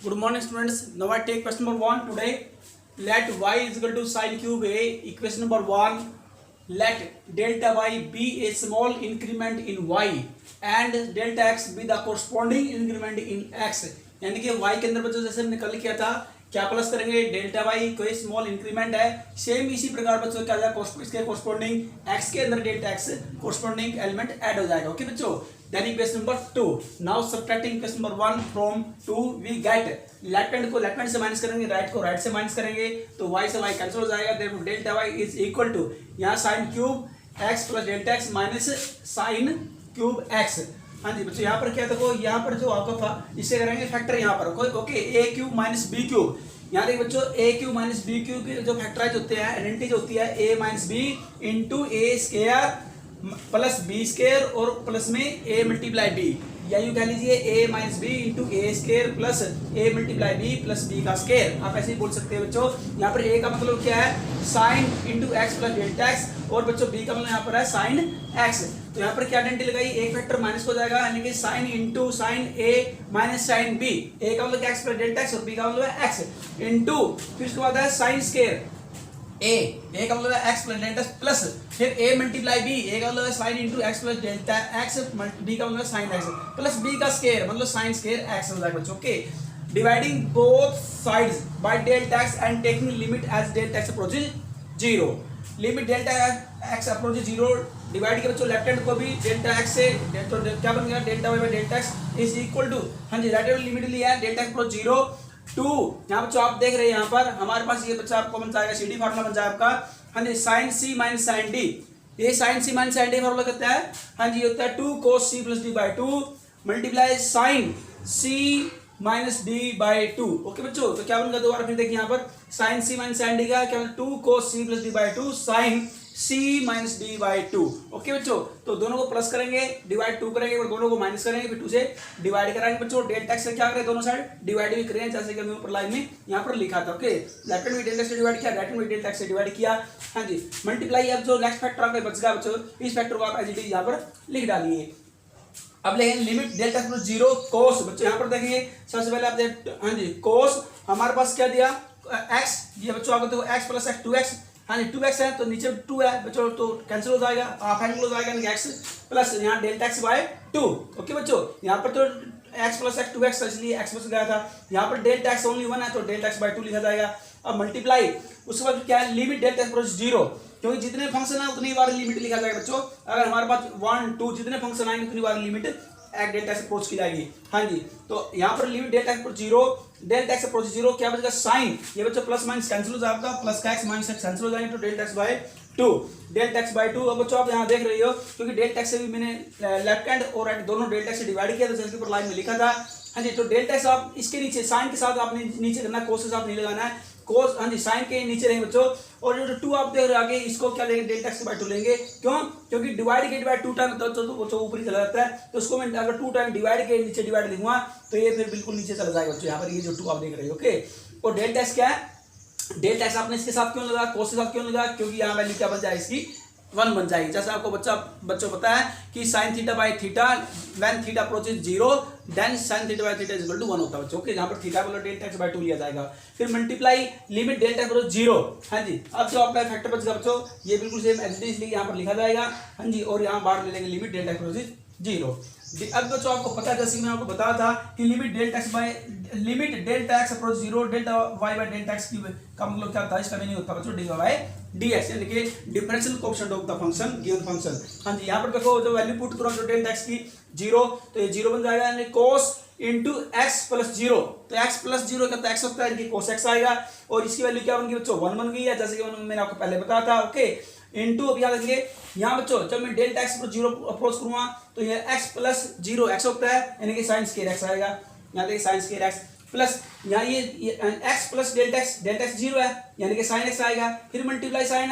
Good morning, students. Now I take question number 1 today. Let y is equal to sine cube a. Equation number 1. Let delta y be a small increment in y and delta x be the corresponding increment in x. यानी कि y के अंदर बच्चों जैसे हमने कल किया था, क्या प्लस करेंगे डेल्टा वाई कोई स्मॉल इंक्रीमेंट है, सेम इसी प्रकार बच्चों क्या जाएगा इसके कोरस्पोंडिंग x के अंदर delta x corresponding element add हो जाएगा. ओके बच्चों, then equation number 2. now subtracting equation number 1 from 2 we get left hand को लेफ्ट हैंड से माइनस करेंगे, राइट को राइट से माइनस करेंगे तो y से y कैंसिल हो जाएगा. Therefore delta y is equal to यहाँ sin cube x plus delta x minus sin cube x. हाँ जी बच्चों, यहाँ पर क्या देखो, यहाँ पर जो आपका इससे करेंगे फैक्टर यहाँ पर okay a cube minus b cube. यहाँ देखिए बच्चों a cube minus b cube के जो फैक्टराइज होते हैं आइडेंटिटी होती है a minus b into a square plus b square और प्लस में a मल्टीप्लाई बी, या यूं कह लीजिए a minus b into a square plus a multiply b plus b का स्क्वायर. आप ऐसे ही बोल सकते हैं बच्चों. यहाँ पर a का मतलब क्या है sine into x plus delta x और बच्चों b का मतलब यहाँ पर है साइन एक्स. तो यहाँ पर क्या आइडेंटिटी लगाई, एक फैक्टर माइनस हो जाएगा यानी कि sine into sine a minus sine b. a का मतलब एक्स प्लस डेल्टा एक्स और b का मतलब है एक्स इंटू फिर उसके बाद है साइन स्क्वायर a का मतलब है x प्लस डेल्टा प्लस फिर a मल्टीप्लाई b, a का मतलब है sin into x plus delta x, b का मतलब है sin x प्लस b का स्क्वायर मतलब sin स्क्वायर x हो जाएगा बच्चों. Okay, dividing both sides by delta x and taking limit as delta x approaches 0. Limit delta x approaches 0 divide किया बच्चों लेफ्ट हैंड को भी डेल्टा x से, तो क्या बन गया delta y by delta x is equal to, हाँ जी राइट हैंड लिमिट लिया है डेल्टा x अप्रोच 0 टू. यहाँ बच्चों आप देख रहे हैं यहाँ पर हमारे पास ये बच्चा आपको बन जाएगा सी डी फार्मूला बन जाएगा आपका. हाँ जी sine c minus sine d, ये sine c minus sine d formula कहता है. हाँ जी होता है 2 cos c plus d by 2 multiply sine c minus d by 2. Okay बच्चों, तो क्या बनेगा दोबारा फिर देखिए यहाँ पर sine c minus sine d का क्या 2 cos c plus d by 2 sine c minus d by 2. Okay बच्चों, तो दोनों को प्लस करेंगे डिवाइड 2 करेंगे और दोनों को माइनस करेंगे फिर 2 से डिवाइड कराएंगे बच्चों. डेल्टा एक्स से क्या करें दोनों साइड डिवाइड भी करें जैसे कि हमने ऊपर लाइन में यहाँ पर लिखा था. ओके, लेफ्ट हैंड में डेल्टा एक्स से डिवाइड किया, राइट हैंड में डेल्टा एक्स से डिवाइड किया. हाँ जी मल्टीप्लाई. अब जो नेक्स्ट फैक्टर आपका बच गया बच्चों, इस फैक्टर को आप एज इट इज यहाँ पर लिख डालिए. अब लेंगे लिमिट डेल्टा एक्स प्लस 0 कोस. बच्चों यहाँ पर देखेंगे सबसे पहले आप हाँ जी कोस हमारे पास क्या दिया एक्स, ये बच्चों आपको देखो एक्स प्लस एक्स 2x. हाँ जी 2x है तो नीचे 2 है बच्चों तो कैंसिल हो जाएगा, हाफ एंगल हो जाएगा यानी x प्लस यहाँ डेल्टा x बाय 2. ओके बच्चों, यहाँ पर तो x प्लस एक्स 2x इसलिए x बच गया था. यहाँ पर डेल्टा x ओनली 1 है तो डेल्टा x बाय 2 लिखा जाएगा. अब मल्टीप्लाई उसके बाद क्या है लिमिट डेल्टा x प्लस 0, क्योंकि जितने फंक्शन है उतनी बार लिमिट लिखा जाएगा बच्चों. अगर हमारे पास 1 2 जितने फंक्शन आएंगे उतनी बार लिमिट एक डेल्टा एक्स अप्रोच की जाएगी. हाँ जी, तो यहाँ पर limit delta x approach 0 delta x approach 0 क्या बचेगा साइन, ये बच्चों प्लस माइनस कैंसिल हो जाएगा, प्लस का एक्स माइनस एक्स कैंसिल हो जाएंगे तो delta x by 2 delta x by 2. अब बच्चों आप यहाँ देख रही हो क्योंकि डेल्टा एक्स से भी मैंने लेफ्ट हैंड और राइट दोनों डेल्टा एक्स से डिवाइड किया था जैसे ऊपर लाइन में लिखा था. हाँ जी, तो डेल्टा एक्स आप इसके नीचे साइन के साथ आपने नीचे करना, कोस के साथ नहीं लगाना है. कोस हाँ जी साइन के नीचे रहेंगे बच्चों. और जो 2 आप देख रहे हो आगे इसको क्या लेंगे डेल्टा एक्स बाय 2 लेंगे. क्यों, क्योंकि डिवाइड के बाय 2 टाइम तो ऊपर ही चला जाता है, तो उसको मैं अगर 2 टाइम डिवाइड के नीचे डिवाइड लिखूंगा तो ये फिर बिल्कुल नीचे चला जाएगा बच्चों. यहाँ पर ये जो 2 आप देख रहे हो. ओके, और डेल्टा एक्स क्या है, डेल्टा एक्स आपने इसके साथ क्यों लगा कोस के साथ क्यों लगा, क्योंकि यहाँ वैल्यू क्या बन जाएगी इसकी 1 बन जाएगी. जैसे आपको बच्चों पता है कि sine theta by theta when theta approaches 0 then sine theta by theta is equal to 1 होता है बच्चों. ओके, यहाँ पर थीटा बोलो डेल्टा एक्स बाय 2 लिया जाएगा. फिर multiply limit delta x approach 0. हाँ जी, अब जो आपका फैक्टर बचेगा बच्चों ये बिल्कुल सेम एज इट इज यहाँ पर लिखा जाएगा. हाँ जी, और यहाँ बाहर ले लेंगे लिमिट डेल्टा एक्स अप्रोच 0. अब बच्चों आपको पता है जैसे मैं आपको बताया था कि limit delta x approach 0 delta y by delta x की का मतलब क्या था, इसका मीनिंग होता है बच्चों डी बाय डी एक्स यानी कि differential coefficient of the function given function. हाँ जी, यहाँ पर देखो जो वैल्यू पुट करो जो डेल्टा एक्स की 0 तो ये 0 बन जाएगा यानी cos इंटू एक्स प्लस 0. तो x प्लस 0 का तो x होता है यानी cos x आएगा और इसकी वैल्यू क्या बन गई बच्चों 1 बन गई है जैसे कि मैंने आपको पहले बताया था. ओके, इंटू अब याद रखिए यहाँ बच्चों जब मैं डेल्टा एक्स पर 0 अप्रोच करूंगा तो ये x प्लस 0 x होता है यानी कि साइन स्क्वायर x आएगा. यहाँ देखिए साइन स्क्वायर x प्लस यहाँ ये x प्लस डेल्टा x 0 है यानी कि साइन x आएगा. फिर मल्टीप्लाई साइन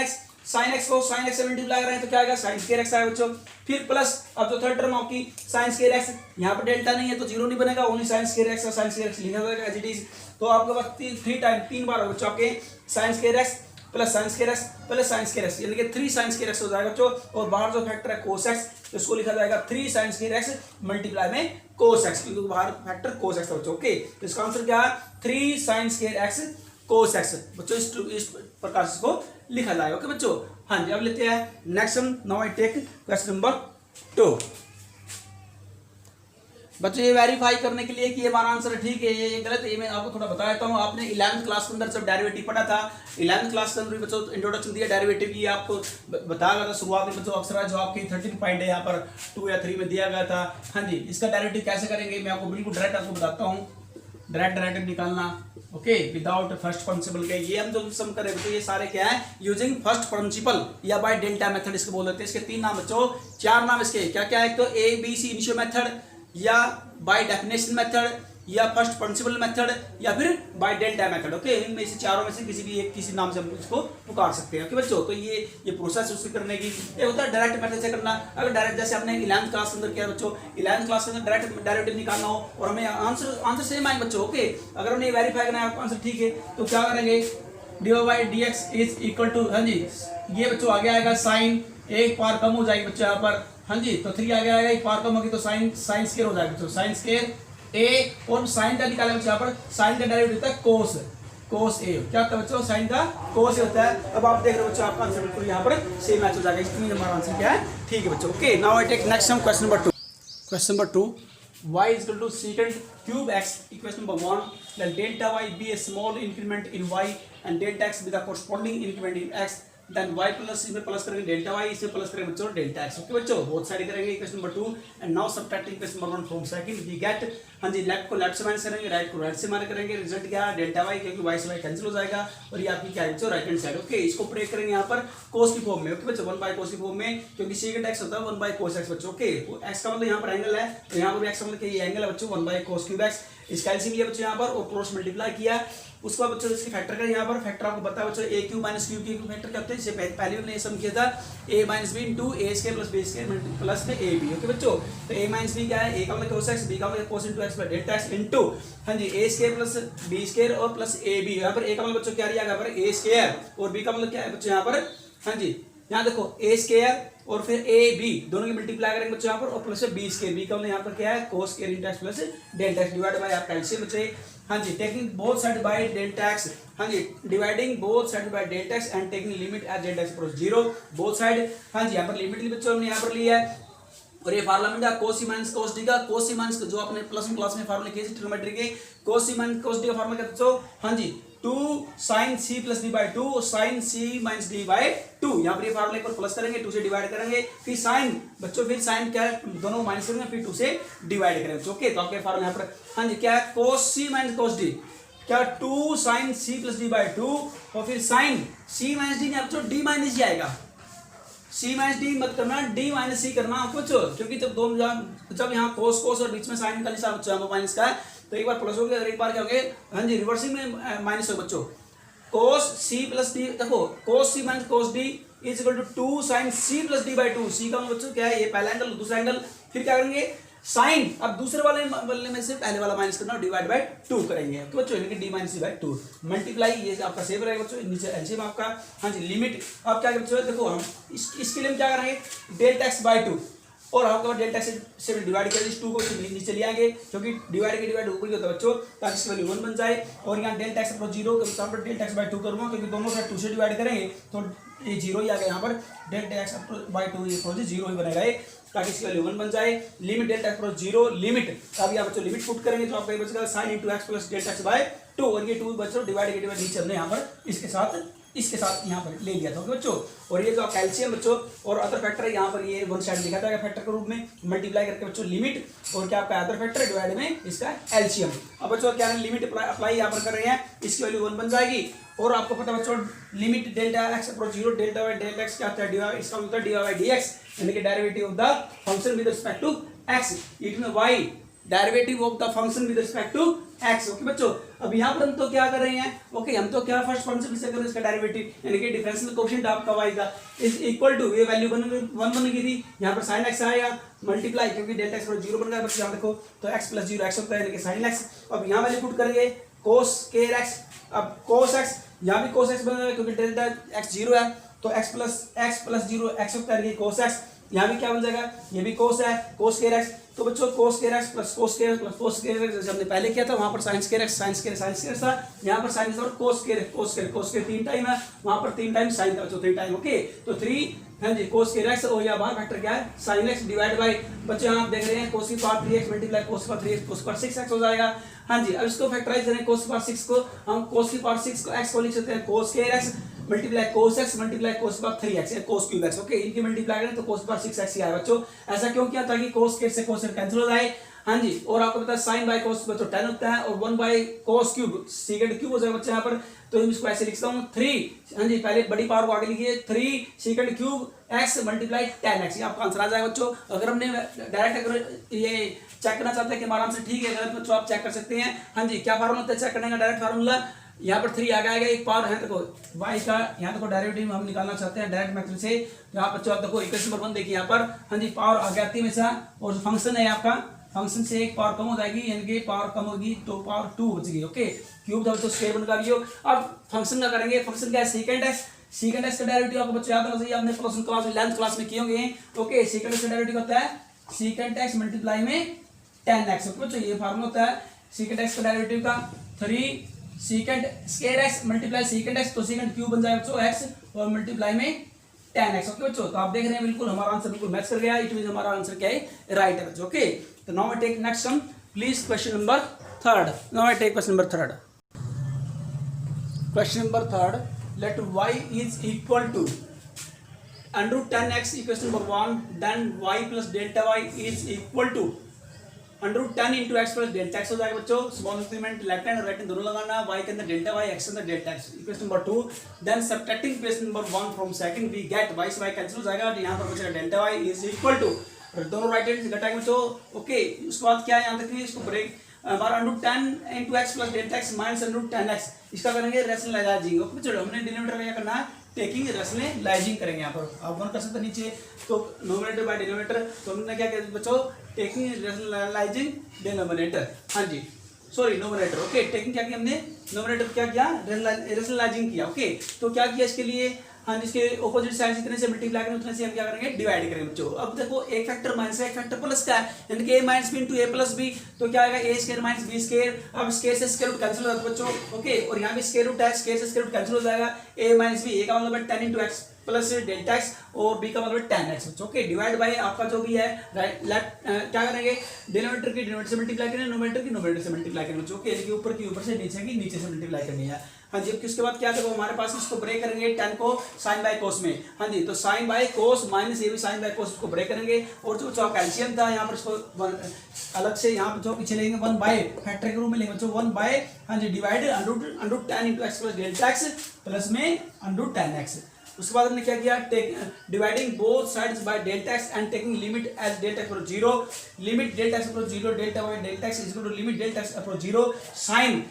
x को साइन x से मल्टीप्लाई कर रहे हैं तो क्या आएगा साइन स्क्वायर x आएगा बच्चों. फिर प्लस अब जो थर्ड टर्म आपकी साइन स्क्वायर x, यहाँ पर डेल्टा नहीं है तो 0 नहीं बनेगा, ओनली साइन स्क्वायर x और साइन स्क्वायर x लिखा जाएगा एज इट इज. तो आपके पास 3 बार बच्चों आपके sine square x plus sine square x plus sine square x यानी कि 3 साइन स्क्वायर x हो जाएगा बच्चों. और बाहर जो फैक्टर है cos x तो इसको लिखा जाएगा 3 साइन स्क्वायर x मल्टीप्लाई में कोस एक्स, क्योंकि बाहर फैक्टर कोस एक्स था बच्चों। ओके, तो इसका आंसर क्या है 3 sine square x cos x बच्चों। इस प्रकार से इसको लिखा जाएगा। ओके बच्चों, हाँ जी। अब लेते हैं नेक्स्ट हम, now I take question number 2। बच्चों ये वेरीफाई करने के लिए कि ये हमारा आंसर ठीक है ये गलत है, ये मैं आपको थोड़ा बता देता हूँ। आपने 11th क्लास के अंदर जब डेरिवेटिव पढ़ा था, 11th क्लास के अंदर बच्चों इंट्रोडक्शन दिया डेरिवेटिव की, आपको बताया गया था शुरुआत में बच्चों अक्सर जो आपकी 13 पॉइंट है यहाँ पर 2 या 3 में दिया गया था। हाँ जी, इसका डेरिवेटिव कैसे करेंगे मैं आपको बिल्कुल डायरेक्ट आपको बताता हूँ, डायरेक्ट निकालना। ओके, विदाउट फर्स्ट प्रिंसिपल के ये हम जो सम करें बच्चों, ये सारे क्या है यूजिंग फर्स्ट प्रिंसिपल या बाय डेल्टा मेथड इसको बोल देते हैं। इसके 3 नाम बच्चों, 4 नाम इसके क्या क्या है, एक तो ABC इनिशियो मेथड, या बाय डेफिनेशन मेथड, या फर्स्ट प्रिंसिपल मेथड, या फिर बाय डेल्टा मेथड। ओके, इनमें से चारों में से किसी भी एक किसी नाम से हम इसको पुकार सकते हैं। ओके बच्चों, तो ये प्रोसेस उसको करने की ये होता है डायरेक्ट मेथड से करना। अगर डायरेक्ट जैसे आपने 11th क्लास के अंदर किया बच्चों, 11th क्लास के अंदर डायरेक्ट डेरिवेटिव निकालना हो और हमें आंसर सेम आए बच्चों। ओके, अगर हमने वेरीफाई करना है आंसर ठीक है तो क्या करेंगे, dy/dx इज इक्वल टू, हाँ जी ये बच्चों आगे आएगा साइन, एक पावर कम हो जाएगी बच्चों यहाँ पर। हाँ जी, तो 3 आगे आएगा, एक पावर कम होगी तो साइन स्क्वायर हो जाएगा बच्चों, साइन स्क्वायर ए, और साइन का निकालेंगे बच्चों यहाँ पर, साइन का डेरिवेटिव होता है कोस ए। क्या होता है बच्चों, साइन का कोस ए होता है। अब आप देख रहे हो बच्चों आपका आंसर बिल्कुल यहाँ पर सेम मैच हो जाएगा, इसमें हमारा आंसर क्या है ठीक है बच्चों। Okay, now I take next sum question number 2। Question number 2, y is equal to secant cube x, equation number 1, let delta y be a small increment in y and delta x be the corresponding increment in x, then y plus इसमें plus करेंगे delta y, इसमें plus करेंगे बच्चों delta x। Okay बच्चों, both side करेंगे equation number 2 and now subtracting equation number 1 from second we get, हाँ जी left को लेफ्ट से माइनस करेंगे, राइट को राइट से माइनस करेंगे, रिजल्ट क्या है डेल्टा y, क्योंकि y से y कैंसिल हो जाएगा और ये आपकी क्या है बच्चों राइट हैंड साइड। ओके, इसको ब्रेक करेंगे यहाँ पर कोस की फॉर्म में। ओके बच्चों, 1/cos की फॉर्म में, क्योंकि सेकंड x होता है 1/cos x बच्चों। ओके, x का मतलब यहाँ पर एंगल है तो यहाँ पर भी x का मतलब ये एंगल है बच्चों 1/cos क्यूब x। इसका एलसीएम लिया बच्चों यहाँ पर और क्रॉस मल्टीप्लाई किया, उसको बच्चों इसके फैक्टर का यहाँ पर फैक्टर आपको पता है बच्चों a क्यूब माइनस क्यूब की फैक्टर क्या होते हैं, इससे पहले हमने सम किया था a minus b into a square plus b square plus में ए बी। ओके बच्चों, तो a माइनस बी क्या है, a का मतलब cos x, b का मतलब cos into x plus delta x into, हाँ जी a square plus b square और प्लस ए बी। यहाँ पर a का मतलब बच्चों क्या लिया यहाँ पर a स्क्वायर और b का मतलब क्या है बच्चों यहाँ पर, हाँ जी यहाँ देखो a स्क्वायर और फिर ए बी दोनों की मल्टीप्लाई करेंगे बच्चों यहाँ पर और प्लस बी स्क्वायर, बी का मतलब यहाँ पर क्या है cos square into x plus delta x divide by आपका एलसीएम बच्चे, हाँ जी taking both side by delta x, हाँ जी dividing both side by delta x and taking limit at delta x approach 0 both side. हाँ जी यहाँ पर लिमिट ली बच्चों हमने यहाँ पर लिया है और ये फार्मूला मिल गया cos c minus cos d का, cos c माइनस जो आपने प्लस वन क्लास में फार्मूला किए थे ट्रिग्नोमेट्री के, cos c minus cos d का फार्मूला क्या बच्चों, हाँ जी 2 sin c plus d by 2 sin c minus d by 2। यहाँ पर ये फार्मूला एक बार प्लस करेंगे 2 से डिवाइड करेंगे, फिर sin बच्चों फिर sin क्या है दोनों माइनस करेंगे फिर 2 से डिवाइड करेंगे। ओके, तो आपके फार्मूला यहाँ पर हाँ जी क्या है cos c minus cos d क्या 2 sin c plus d by 2 और फिर sin c माइनस d यहाँ बच्चों d माइनस ही आएगा, c माइनस डी मत करना d माइनस सी करना बच्चों, क्योंकि जब यहाँ cos और बीच में sin का निशान बच्चों यहाँ माइनस का है तो एक बार प्लस हो गया और एक बार क्या हो गया, हाँ जी रिवर्सिंग में माइनस हो बच्चों। cos c प्लस डी देखो cos c minus cos d is equal to 2 sin c plus d by 2। c का मतलब बच्चों क्या है ये पहला एंगल दूसरा एंगल, फिर क्या करेंगे साइन, अब दूसरे वाले में से पहले वाला माइनस करना डिवाइड बाय 2 करेंगे तो बच्चों यानी कि d माइनस बाय 2 मल्टीप्लाई ये आपका सेव रहेगा बच्चों, नीचे एलसीएम आपका, हाँ जी लिमिट अब क्या बच्चों देखो हम इसके लिए हम क्या करेंगे डेल्टा x बाय 2 और आपके पास डेल्टा से डिवाइड करेंगे इस 2 को नीचे ले आएंगे क्योंकि डिवाइड ऊपर ही होता है बच्चों, ताकि इसकी वैल्यू 1 बन जाए और यहाँ डेल्टा x अप्रोच 0 के साथ डेल्टा x बाय 2 करूँगा क्योंकि दोनों साइड 2 से डिवाइड करेंगे तो ये 0 ही आ गया यहाँ पर डेल्टा x बाय 2 अप्रोच 0 ही बनेगा ये, ताकि इसकी वैल्यू 1 बन जाए। Limit delta x approach 0 limit, अब यहाँ बच्चों लिमिट पुट करेंगे तो आपका ये बचेगा sin into x plus delta x by 2 और ये 2 बच्चों डिवाइड के नीचे हमने यहाँ पर इसके साथ यहाँ पर ले लिया था बच्चों। और ये जो कैल्शियम बच्चों और अदर फैक्टर है यहाँ पर ये वन साइड लिखा था फैक्टर के रूप में मल्टीप्लाई करके बच्चों लिमिट और क्या आपका अदर फैक्टर डिवाइड में इसका एलसीएम। अब बच्चों क्या है लिमिट अप्लाई यहाँ पर कर रहे हैं, इसकी वैल्यू 1 बन जाएगी और आपको पता बच्चों limit delta x approach 0 delta by delta x क्या होता है इसका मतलब dy बाय dx यानी कि derivative of the function with respect to x, it में y derivative of the function with respect to x। Okay बच्चों, अब यहाँ पर हम तो क्या कर रहे हैं, ओके हम तो क्या फर्स्ट प्रिंसिपल से कर रहे हैं इसका डेरिवेटिव यानी कि डिफरेंशियल कोएफिशिएंट आपका y का इज इक्वल टू ये वैल्यू 1 बन गई थी, यहाँ पर sin x आएगा मल्टीप्लाई क्योंकि डेल्टा x 0 बन गया बच्चों यहाँ देखो तो x प्लस 0 x होता है यानी कि sin x। अब यहाँ वैल्यू पुट करेंगे cos स्क्वायर x, अब cos x यहाँ भी cos x बन गया क्योंकि डेल्टा x 0 है तो x प्लस 0 x होता है cos x, यहाँ भी क्या बन जाएगा ये भी cos है cos स्क्वायर x तो बच्चों cos square x plus cos square plus cos square x जैसे हमने पहले किया था, वहां पर sine square x sine square था, यहाँ पर साइन और कोस स्क्वायर 3 टाइम है, वहां पर 3 टाइम साइन था बच्चों, 3 टाइम। ओके, तो 3 हाँ जी कोस स्क्वायर एक्स, और यहाँ बाहर फैक्टर क्या है साइन एक्स डिवाइड बाय बच्चों यहाँ आप देख रहे हैं कोस की पावर 3x मल्टीप्लाई कोस की पावर 3x कोस की पावर 6x हो जाएगा। हाँ जी, अब इसको फैक्टराइज करें, कोस की पावर 6 को हम कोस की पावर 6 को x को लिख सकते हैं कोस स्क्वायर x मल्टीप्लाई कोस x मल्टीप्लाई कोस की पावर 3x या कोस क्यूब x। ओके, इनकी मल्टीप्लाई करें तो कोस की पावर 6x ही आएगा बच्चों। ऐसा क्यों किया, ताकि कोस स्क्वायर से कोस कैंसिल हो जाए। हाँ जी, और आपको पता है साइन बाय कोस बच्चों 10 होता है, और 1 by cos cube second cube हो जाएगा बच्चों यहाँ पर। तो हम इसको ऐसे लिखता हूँ 3, हाँ जी पहले बड़ी पावर को आगे लिखिए 3 second cube x multiply 10x, ये आपका आंसर आ जाएगा बच्चों। अगर हमने डायरेक्ट अगर ये चेक करना चाहते हैं कि हमारा आंसर ठीक है गलत बच्चों, आप चेक कर सकते हैं। हाँ जी, क्या फार्मूला होता है चेक करने का, डायरेक्ट फार्मूला यहाँ पर 3 आगे आएगा, एक पावर है देखो y का, यहाँ देखो डेरिवेटिव हम निकालना चाहते हैं डायरेक्ट मेथड से। यहाँ बच्चों आप देखो इक्वेशन नंबर 1 देखिए यहाँ पर, हाँ जी पावर आगे आती है हमेशा, और फंक्शन है आपका, फंक्शन से एक पावर कम हो जाएगी, यानी कि पावर कम होगी तो पावर 2 बचेगी। ओके, क्यूब तो स्क्वायर बन का भी हो। अब फंक्शन का करेंगे, फंक्शन क्या है सेकंड एक्स, सेकंड एक्स का डेरिवेटिव आपको बच्चों याद होना चाहिए, आपने प्लस क्लास में लेंथ क्लास में किए होंगे। ओके, सेकंड एक्स का डेरिवेटिव होता है सेकंड एक्स मल्टीप्लाई में 10x। ओके बच्चों, ये फार्मूला होता है सेकंड एक्स का डेरिवेटिव का 3 second square x multiply second x, तो सेकंड क्यूब बन जाएगा बच्चों x और मल्टीप्लाई में 10x। ओके बच्चों, तो आप देख रहे हैं बिल्कुल हमारा आंसर बिल्कुल मैच कर गया, इट मींस हमारा आंसर क्या है राइट है बच्चों। ओके, तो now I take next sum, please question number 3rd। Now I take question number 3rd। Question number 3rd, let y is equal to √10x equation number 1, then y plus delta y is equal to √10 into x plus delta x हो जाएगा बच्चों। Small increment left hand और right hand दोनों लगाना, y के अंदर delta y, x के अंदर delta x। Equation number 2, then subtracting equation number 1 from second we get y से y कैंसिल हो जाएगा, यहाँ पर बचेगा delta y is equal to, दोनों राइट हैंड से घटाएंगे बच्चों। ओके, उसके बाद क्या है यहाँ तक इसको ब्रेक, हमारा √10 into x plus delta x minus √10x, इसका करेंगे रैशनलाइजिंग। ओके बच्चों, हमने डिनोमिनेटर में क्या करना है टेकिंग रैशनलाइजिंग करेंगे, यहाँ पर आप वन कर सकते हैं नीचे, तो नोमिनेटर बाय डिनोमिनेटर, तो हमने क्या किया बच्चों टेकिंग रैशनलाइजिंग डिनोमिनेटर, हाँ जी सॉरी नोमिनेटर। ओके, टेकिंग क्या किया हमने नोमिनेटर क्या किया रैशनलाइजिंग किया। ओके, तो क्या किया इसके लिए, हाँ जिसके ऑपोजिट साइड जितने से मल्टीप्लाई करें उतने से हम क्या करेंगे डिवाइड करेंगे बच्चों। अब देखो एक फैक्टर माइनस है एक फैक्टर प्लस का है, यानी कि a minus b into a plus b, तो क्या आएगा a square minus b square. अब स्क्वायर से स्क्वायर रूट कैंसिल हो जाता है बच्चों। ओके, और यहाँ भी स्क्वायर रूट है, स्क्वायर से स्क्वायर रूट कैंसिल हो जाएगा, a माइनस बी, a का मतलब है 10 into x plus delta x, और b का मतलब है 10x बच्चों। ओके, डिवाइड बाय आपका जो भी है राइट लेफ्ट क्या करेंगे डिनोमिनेटर की डिनोमिनेटर से मल्टीप्लाई करेंगे, नोमिनेटर की नोमिनेटर से मल्टीप्लाई करेंगे बच्चों। ओके, ऊपर की ऊपर से नीचे की नीचे से मल्टीप्लाई करनी है। हाँ जी, उसके बाद क्या देखो हमारे पास इसको ब्रेक करेंगे 10 को साइन बाय कोस में। हाँ जी, तो साइन बाय कोस माइनस ये भी साइन बाय कोस को ब्रेक करेंगे, और जो चौक एलसीएम था यहाँ पर इसको अलग से यहाँ पर जो पीछे लेंगे 1 बाय फैक्टर के रूप में लेंगे बच्चों 1 बाय, हाँ जी divide √10 into x plus delta x plus में √10x। उसके बाद हमने क्या किया take dividing both sides by delta x and taking limit as delta x approach 0, limit delta x approach 0 delta by delta x is equal to limit delta x approach 0 sine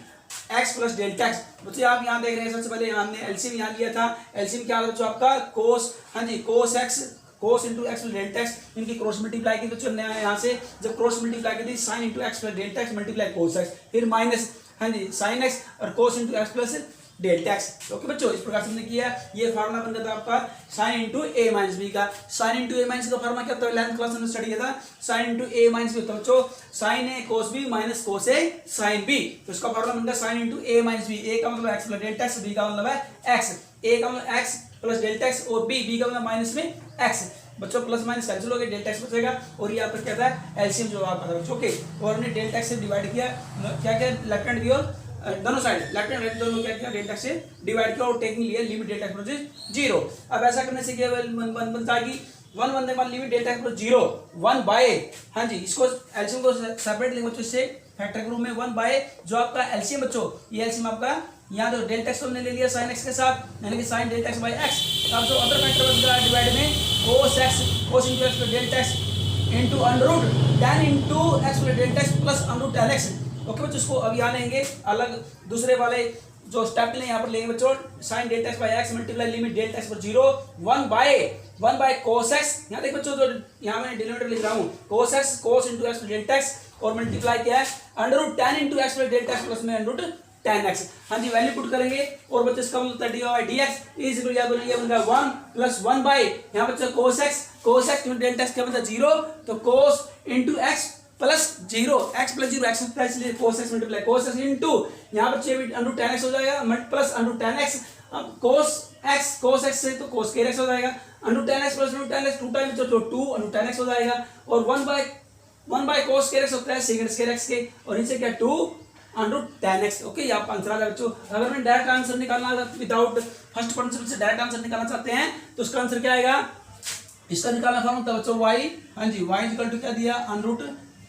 x plus delta x. बच्चे आप यहाँ देख रहे हैं सबसे पहले हमने LCM यहाँ लिया था, एलसीएम क्या बच्चों आपका कोस, हाँ जी cos x cos into x plus delta x, इनकी क्रॉस मल्टीप्लाई की बच्चों नया यहाँ से जब क्रॉस मल्टीप्लाई की थी sine into x plus delta x multiply cos x, फिर माइनस हाँ जी साइन एक्स और cos into x plus delta x. Okay बच्चों, इस प्रकार से हमने किया, ये फार्मूला बन जाता है आपका sine into a minus b का। साइन इंटू ए माइनस का फार्मूला क्या होता है, इलेवेंथ क्लास में स्टडी किया था, sine into a minus b होता है बच्चों sine a cos b minus cos a sine b. तो इसका फार्मूला बनता है sine into a minus b, a का मतलब x plus delta x, b का मतलब है एक्स, ए का मतलब एक्स प्लस डेल्टा एक्स और बी का मतलब माइनस में एक्स। बच्चों प्लस माइनस कैंसिल हो गया, डेल्टा एक्स बचेगा, और ये आपका क्या था एलसीएम जो आपका बच्चों। ओके, और हमने डेल्टा एक्स से डिवाइड किया, क्या क्या लेफ्ट हैंड की ओर दोनों साइड लेफ्ट एंड राइट दोनों क्या किया डेल्टा से डिवाइड किया और टेकिंग लिया लिमिट डेल्टा एक्स 0। अब ऐसा करने से क्या बनता है कि 1 बनने के बाद लिमिट डेल्टा एक्स 0 1 बाय, हाँ जी इसको एलसीएम को सेपरेट लेंगे बच्चों, इससे फैक्टर के रूप में 1 बाय जो आपका एलसीएम बच्चों, ये एलसीएम आपका यहाँ तो डेल्टा एक्स हमने ले लिया साइन एक्स के साथ, यानी कि sine delta x by x. अब जो अदर फैक्टर बन रहा है डिवाइड में cos x cos into x delta x into √10 into x delta x plus √10x। Okay बच्चों, इसको अब यहाँ लेंगे अलग दूसरे वाले जो स्टेप लें यहाँ पर लेंगे बच्चों sine delta x by x multiply limit delta x पर 0 1 बाय कोस एक्स। यहाँ देख बच्चों जो यहाँ मैं डिनोमिनेटर लिख रहा हूँ कोस x cos into x delta x और मल्टीप्लाई क्या है √10 into x delta x plus में tan x। हाँ जी वैल्यू पुट करेंगे और बच्चे इसका मतलब d y d x is equal ये बन गया 1 प्लस 1 बाई यहाँ बच्चे cos x क्यों डेल्टा एक्स क्या बनता है 0 तो cos into x plus 0 x plus 0 x plus इसलिए cos x multiply cos x into यहाँ बच्चे अंडू tan x हो जाएगा प्लस अंडू tan x अब cos x से तो cos k x हो जाएगा undo tan x plus undo tan x 2 times तो 2 अंडू tan x हो जाएगा और 1 बाय cos k x होता है सेकंड k x के और इनसे क्या 2 अंडू tan x। ओके यहाँ आंसर आ गया बच्चों। अगर मैं डायरेक्ट आंसर निकालना विदाउट फर्स्ट प्रिंसिपल से डायरेक्ट आंसर निकालना चाहते हैं तो उसका आंसर क्या आएगा, इसका निकालना फॉर्मूला बच्चों y, हाँ जी y इक्वल टू क्या दिया अंडरूट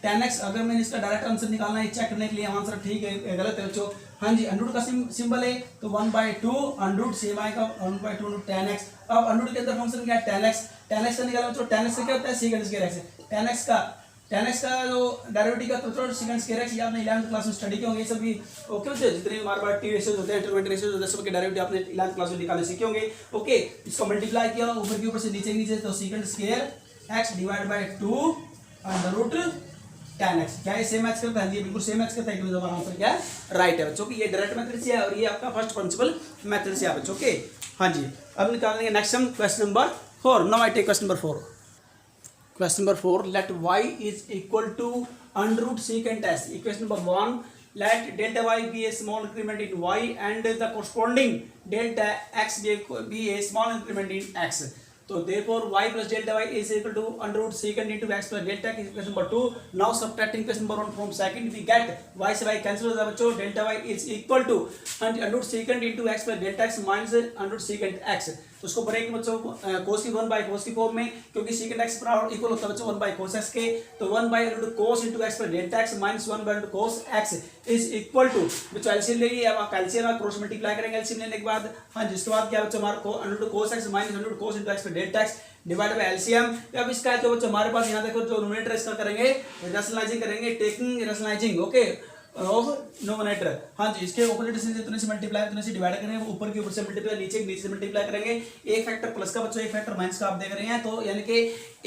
tan x। अगर मैंने इसका डायरेक्ट आंसर निकालना है चेक करने के लिए आंसर ठीक है गलत है बच्चों, हाँ जी अंडरूट का सिंबल है तो 1/2 अंडरूट सेम आएगा 1/2 अंडरूट tan x। अब अंडरूट के अंदर फंक्शन क्या है tan x का निकालना बच्चों, tan x से क्या होता है सेकंड स्क्वायर x है, tan x का जो डेरिवेटिव का तो सेकंड स्क्वायर x ये आपने 11th क्लास में स्टडी किए होंगे ये सभी। ओके बच्चों जितने हमारे पास टी रेशियोज होते हैं इंटरमीडिएट रेशियोज होते हैं सबके डेरिवेटिव आपने 11th क्लास में निकालने सीखे होंगे। ओके इसको मल्टीप्लाई किया ऊपर के ऊपर से नीचे तो second square x divide bye 2 under root tan x। क्या ये सेम मैच करता है, ये बिल्कुल सेम मैच करता है कि हमारा आंसर क्या है राइट है बच्चों की। ये डायरेक्ट मेथड से है और ये आपका फर्स्ट प्रिंसिपल मेथड से है बच्चों। ओके हाँ जी अब निकालेंगे नेक्स्ट हम question number 4। Now I take question number 4। Question number 4, let y is equal to under root secant s. Equation number 1, let delta y be a small increment in y and the corresponding delta x be a small increment in x. So therefore y plus delta y is equal to under root secant into x plus delta x. Equation number 2. Now subtracting question number 1 from second we get y से y cancel हो जाएगा बच्चों, delta y is equal to under root secant into x plus delta x minus under root secant x। तो उसको भरेंगे बच्चों cos की 1 by cos की फॉर्म में क्योंकि secant x बराबर इक्वल होता है बच्चों 1 by cos x के, तो 1 by cos into x plus delta x minus 1 by cos x is equal to बच्चों एलसीएम ले लिए, अब कैल्शियम का क्रॉस मल्टीप्लाई करेंगे एलसीएम लेने के बाद। हाँ जिसके बाद क्या बच्चों हमारा under cos x minus under cos into x plus delta x divide bye LCM. अब इसका है तो बच्चों हमारे पास यहाँ देखो जो न्यूमरेटर इसका करेंगे रैशनलाइजिंग करेंगे taking rationalising okay of nominator. हाँ जी इसके ऑपोजिट से जितने से मल्टीप्लाई उतने से डिवाइड करेंगे, ऊपर के ऊपर से मल्टीप्लाई नीचे से मल्टीप्लाई करेंगे। एक फैक्टर प्लस का बच्चों एक फैक्टर माइनस का आप देख रहे हैं तो यानी कि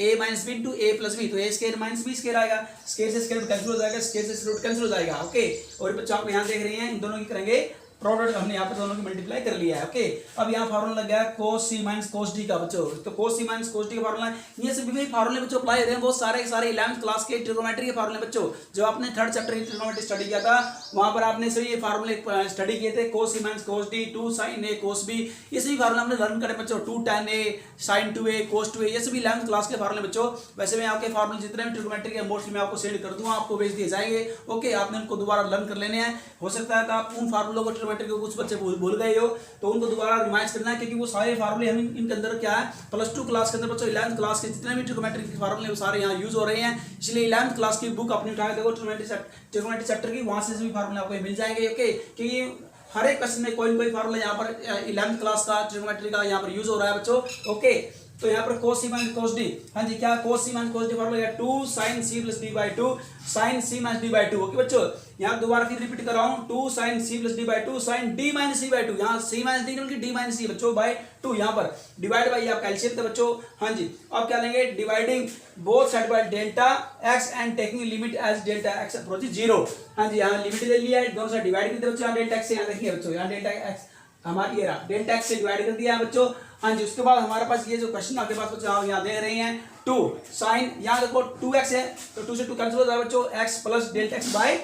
a minus b into a plus b, तो a square minus b square आएगा, स्क्वायर से स्क्वायर कैंसिल हो जाएगा, स्क्वायर से रूट कैंसिल हो जाएगा। ओके और बच्चों आप यहाँ देख रहे हैं इन दोनों की करेंगे प्रोडक्ट, हमने यहाँ पर दोनों की मल्टीप्लाई कर लिया है। ओके अब यहाँ फार्मूला लग गया cos c minus cos d का बच्चों, तो cos c minus cos d का फार्मूला ये सभी भी फार्मूले बच्चों अप्लाई हो रहे हैं बहुत सारे 11th क्लास के ट्रिग्नोमेट्री के फार्मूले बच्चों, जो आपने थर्ड चैप्टर की ट्रिग्नोमेट्री स्टडी किया था वहां पर आपने सभी ये फार्मूले स्टडी किए थे। cos c minus cos d 2 sin a cos b ये सभी फार्मूला हमने लर्न करे बच्चों, 2 tan a sin 2a cos 2a ये सभी 11th क्लास के फार्मूले बच्चों। वैसे मैं आपके फार्मूले जितने भी ट्रिग्नोमेट्री के मोस्टली मैं आपको सेंड कर दूंगा, आपको भेज दिए जाएंगे। ओके आपने उनको दोबारा लर्न कर लेने हैं, हो सकता है कि आप उन फार्मूलों को ट्रिग्नोमेट्री के कुछ बच्चे भूल गए हो तो उनको दोबारा रिवाइज करना है क्योंकि वो सारे फार्मूले हम इनके अंदर क्या है प्लस 2 क्लास के अंदर बच्चों 11th क्लास के जितने भी ट्रिग्नोमेट्री के फार्मूले वो सारे यहाँ यूज हो रहे हैं, इसलिए 11th क्लास की बुक अपनी उठा के देखो ट्रिग्नोमेट्री चैप्टर की, वहां से सभी फार्मूले आपको मिल जाएंगे। ओके क्योंकि हर एक क्वेश्चन में कोई ना कोई फार्मूला यहाँ पर 11th क्लास का ट्रिग्नोमेट्री का यहाँ पर यूज हो रहा है बच्चों। ओके तो यहाँ पर cos c minus cos d, हाँ जी क्या cos c minus cos d formula है 2 sin c plus d by 2 sin c minus d by 2। Okay बच्चों यहाँ दोबारा फिर रिपीट कर रहा हूँ 2 sin c plus d by 2 sin d minus c by 2, यहाँ c माइनस d बल्कि d माइनस c बच्चों by 2 यहाँ पर डिवाइड बाई आप कैल्शियम थे बच्चों। हाँ जी अब क्या लेंगे dividing both side by delta x and taking limit as delta x approaches 0। हाँ जी यहाँ लिमिट ले लिया है, दोनों साइड डिवाइड कर दिया बच्चों, यहाँ डेल्टा x से यहाँ देखिए बच्चों यहाँ डेल्टा x हमारी ये रहा डेल्टा x से डिवाइड कर दिया है बच्चों। हाँ जी उसके बाद हमारे पास ये जो क्वेश्चन आपके पास बच्चों यहाँ दे रहे हैं 2 साइन यहाँ देखो 2x है तो 2 से 2 कैंसिल हो जाएगा बच्चों x plus delta x by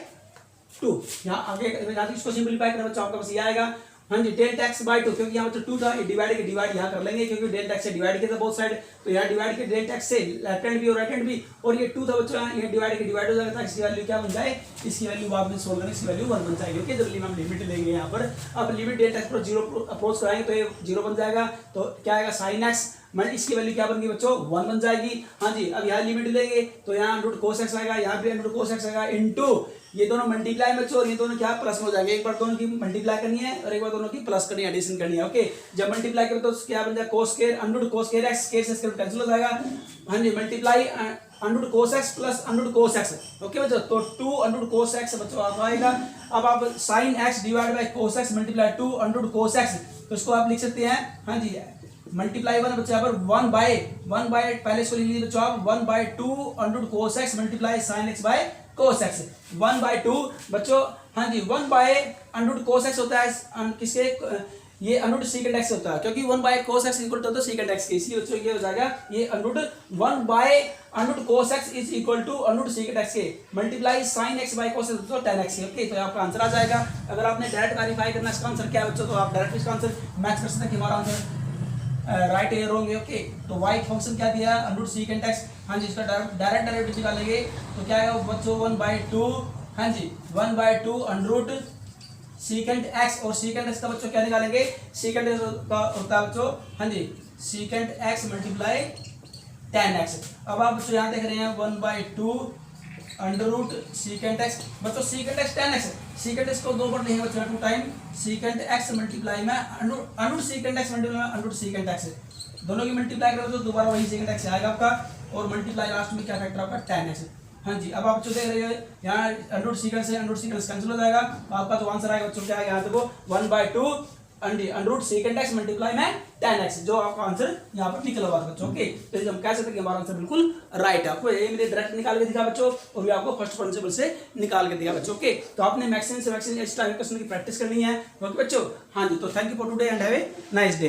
2। यहाँ आगे इसको सिंपलीफाई करना बच्चों आपके पास ये आएगा। हाँ जी डेल्टा x बाय 2 क्योंकि यहाँ बच्चों 2 था डिवाइड यहाँ कर लेंगे क्योंकि डेल्टा x से डिवाइड किया था बोथ साइड, तो यहाँ डिवाइड किया डेल्टा x से लेफ्ट हैंड भी और राइट हैंड भी, और ये 2 था बच्चों ये डिवाइड हो जाएगा, इसकी वैल्यू क्या बन जाए, इसकी वैल्यू बाद में सोल्व करेंगे इसकी वैल्यू 1 बन जाएगी। ओके जब हम लिमिट लेंगे यहाँ पर, अब लिमिट डेल्टा x पर 0 अप्रोच कराएंगे तो ये 0 बन जाएगा, तो क्या आएगा sin x मतलब इसकी वैल्यू क्या बन गई बच्चों 1 बन जाएगी। हाँ जी अब यहाँ लिमिट लेंगे तो यहाँ रूट cos x आएगा, यहाँ भी रूट cos x आएगा इनटू ये दोनों मल्टीप्लाई बच्चों और ये दोनों क्या प्लस में हो जाएंगे, एक बार दोनों की मल्टीप्लाई करनी है और एक बार दोनों की प्लस करनी है एडिशन करनी है। ओके जब मल्टीप्लाई करें तो क्या बन जाएगा cos square under cos square x square से स्क्वायर कैंसिल हो जाएगा। हाँ जी multiply under cos x plus under cos x। Okay बच्चों तो 2 अंडर cos x बच्चों आप आएगा। अब आप sin x divide bye cos x multiply 2 under cos x, तो इसको आप लिख सकते हैं हाँ जी मल्टीप्लाई 1 बच्चा पर 1 बाय पहले इसको लिख लीजिए बच्चों आप 1/2 under cos x multiply sin x by cos x. 1/2 बच्चों, हाँ जी, 1/√cos x होता है किसके, ये √2 secant x होता है, क्योंकि 1/cos x equal to secant x के, इसलिए बच्चों ये हो जाएगा ये √1/√cos x is equal to √2 secant x के multiply sin x by cos x तो tan x। ओके, तो आपका आंसर आ जाएगा। अगर आपने डायरेक्ट वेरीफाई करना इसका आंसर क्या है बच्चों, तो आप डायरेक्ट इसका आंसर मैच कर सकते हैं कि हमारा आंसर राइट है रॉन्ग है। ओके, तो y फंक्शन क्या दिया है, √2 secant x। हाँ जी, इसका डायरेक्ट डेरिवेटिव निकालेंगे तो क्या आएगा बच्चों 1/2, हाँ जी 1/2 √2 secant x, और secant x का बच्चों क्या निकालेंगे, secant x का होता है बच्चों, हाँ जी secant x multiply tan x। अब आप बच्चों यहाँ देख रहे हैं 1/2 √ secant x, बच्चों secant x tan x, secant x को दो बार लिखेंगे बच्चों 2 टाइम secant x मल्टीप्लाई में √ secant x मल्टीप्लाई में √ secant x, दोनों की मल्टीप्लाई करो तो दोबारा वही secant x आएगा आपका, और मल्टीप्लाई लास्ट में क्या फैक्टर आपका tan x। हाँ जी, अब आप बच्चों देख रहे हो यहाँ √ secant से √ secant कैंसिल हो जाएगा, आपका जो आंसर आएगा बच्चों क्या आएगा, यहाँ देखो 1/2 √ secant x मल्टीप्लाई में tan x, जो आपका आंसर यहाँ पर निकला हुआ बच्चों। ओके, तो हम कह सकते हैं कि हमारा आंसर बिल्कुल राइट है। आपको ये मैंने डायरेक्ट निकाल के दिखा बच्चों, और भी आपको फर्स्ट प्रिंसिपल से निकाल के दिया बच्चों। ओके, तो आपने मैक्सिमम से मैक्सिमम इस टाइम क्वेश्चन की प्रैक्टिस करनी है। ओके बच्चों, हाँ जी, तो thank you for today and have a nice day.